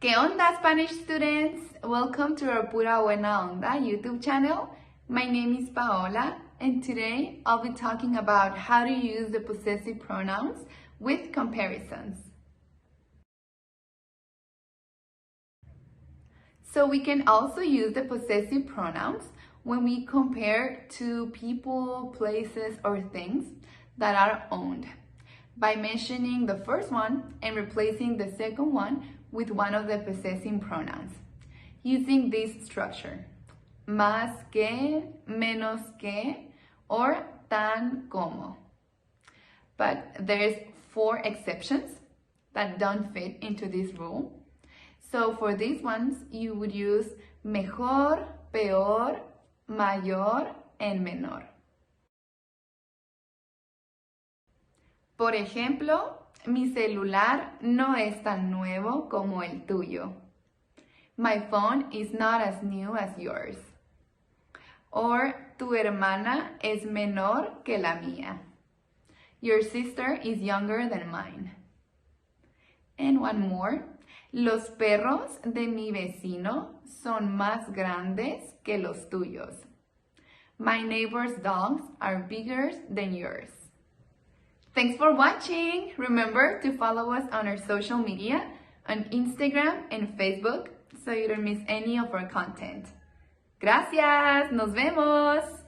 ¿Qué onda, Spanish students? Welcome to our Pura Buena Onda YouTube channel. My name is Paola, and today I'll be talking about how to use the possessive pronouns with comparisons. So we can also use the possessive pronouns when we compare two people, places, or things that are owned, by mentioning the first one and replacing the second one with one of the possessing pronouns, using this structure: más que, menos que, or tan como. But there's 4 exceptions that don't fit into this rule. So for these ones, you would use mejor, peor, mayor, and menor. Por ejemplo, mi celular no es tan nuevo como el tuyo. My phone is not as new as yours. Or, tu hermana es menor que la mía. Your sister is younger than mine. And one more. Los perros de mi vecino son más grandes que los tuyos. My neighbor's dogs are bigger than yours. Thanks for watching! Remember to follow us on our social media on Instagram and Facebook so you don't miss any of our content. Gracias! Nos vemos!